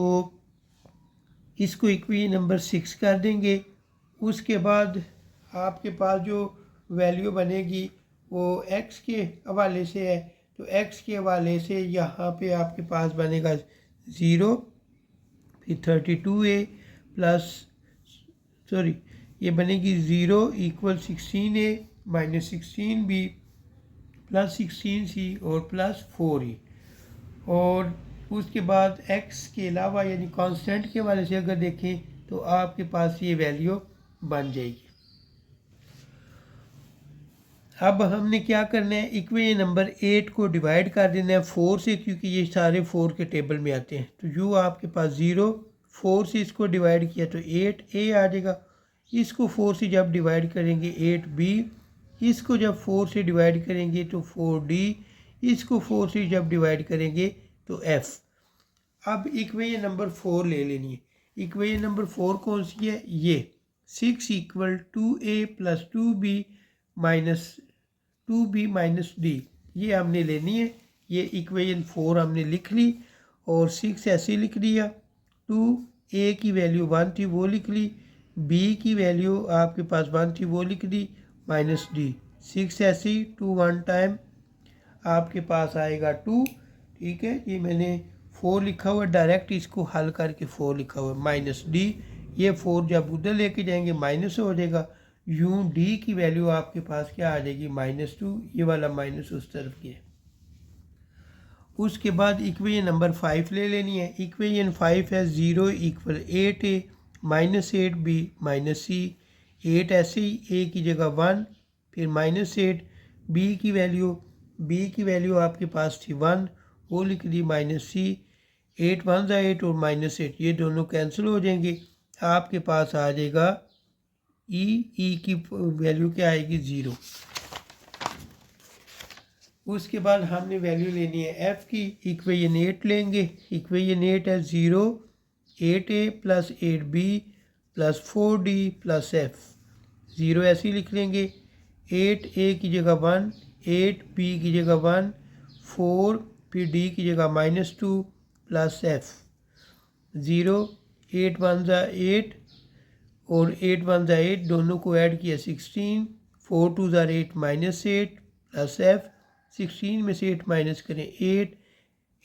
इसको इक्वेशन नंबर 6 कर देंगे। उसके बाद आपके पास जो वैल्यू बनेगी वो x के हवाले से है, तो x के हवाले से यहाँ पे आपके पास बनेगा 0, फिर 32a ये बनेगी 0 इक्वल 16a -16b + 16c और +4e, और उसके बाद x के अलावा यानी कांस्टेंट के वाले से अगर देखें तो आपके पास ये वैल्यू बन जाएगी। अब हमने क्या करना है, इक्वेशन नंबर 8 को डिवाइड कर देना है 4 से, क्योंकि ये सारे 4 के टेबल में आते हैं, तो यू आपके पास 0, 4 से इसको डिवाइड किया तो 8a आ जाएगा, इसको 4 से जब डिवाइड करेंगे 8b, इसको जब 4 से डिवाइड करेंगे तो 4d, इसको 4 से जब डिवाइड करेंगे तो f। अब इक्वेशन नंबर 4 ले लेनी है। इक्वेशन नंबर 4 कौन सी है, ये 6 equal 2a + 2b -2b -d, ये हमने लेनी है। ये इक्वेशन 4 हमने लिख ली और 6 ऐसे लिख लिया, 2a की वैल्यू 1 थी वो लिख ली, b की वैल्यू आपके पास 1 थी वो लिख दी, -d, 6 ऐसे ही 2 1 टाइम आपके पास आएगा 2, ठीक है। ये मैंने 4 लिखा हुआ है, डायरेक्ट इसको हल करके 4 लिखा हुआ है, -d, ये 4 जब उधर लेके जाएंगे माइनस हो जाएगा, यूँ d की वैल्यू आपके पास क्या आ जाएगी -2, ये वाला माइनस उस तरफ की है। उसके बाद इक्वेशन नंबर 5 ले लेनी है। इक्वेशन 5 है 0 इक्वल 8a -8b -c, 8 ऐसे ही a की जगह 1, फिर -8, b की वैल्यू आपके पास थी 1, वो लिख दी -c, 8 1 8 और -8 ये दोनों कैंसिल हो जाएंगे, आपके पास आ जाएगा e की वैल्यू क्या आएगी 0। उसके बाद हमने वैल्यू लेनी है f की, इक्वेशन 8 लेंगे। इक्वेशन 8 है 0 8a + 8b + 4d + f, 0 ऐसे ही लिख लेंगे, 8a की जगह 1, 8b की जगह 1, 4 फिर d की जगह -2 + f, 0 8 1 8 और 8 1 8 दोनों को ऐड किया 16, 4 2 8 -8 + f, 16 में से 8 माइनस करें 8,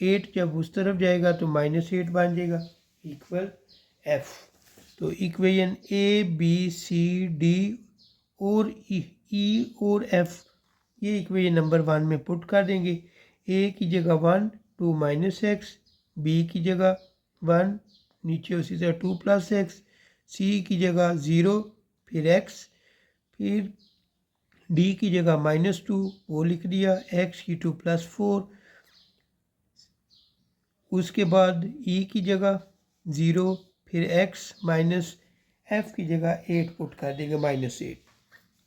8 जब उस तरफ जाएगा तो -8 बन जाएगा इक्वल f। तो equation a b c d और e और f ये इक्वेशन नंबर 1 में पुट कर देंगे। a की जगह 1 2 -x, बी की जगह 1, नीचे उसी तरह 2 + x, सी की जगह 0, फिर x, फिर डी की जगह -2 वो लिख दिया, x³ + 4, उसके बाद ई की जगह 0, फिर x माइनस एफ की जगह 8 पुट कर देंगे -8,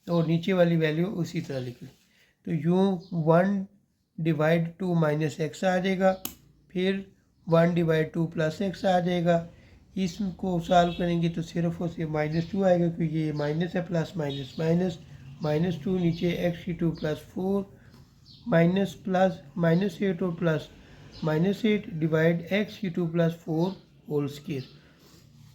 और नीचे वाली वैल्यू उसी तरह लिख ली। तो यूँ 1/2 -x आ जाएगा, फिर 1/2 + x आ जाएगा। इसको सॉल्व करेंगे तो सिर्फ और सिर्फ -2 आएगा, क्योंकि ये माइनस है, प्लस माइनस माइनस, -2 नीचे x³ + 4 माइनस प्लस -8 और plus -8 divide x³ + 4 whole square.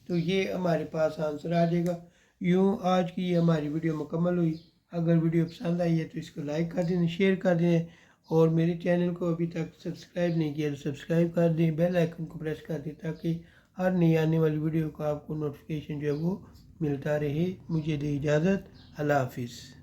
तो ये हमारे पास आंसर आ जाएगा। यूँ आज की ये हमारी वीडियो मुकम्मल हुई। अगर वीडियो पसंद आई है तो इसको लाइक कर दें, शेयर कर दें, और मेरे चैनल को अभी तक सब्सक्राइब नहीं किया तो सब्सक्राइब कर दें, बेल आइकन को प्रेस कर दें, ताकि हर नई आने वाली वीडियो का आपको नोटिफिकेशन जो है वो मिलता रहे। मुझे दे इजाज़त। अल्लाह हाफिज़।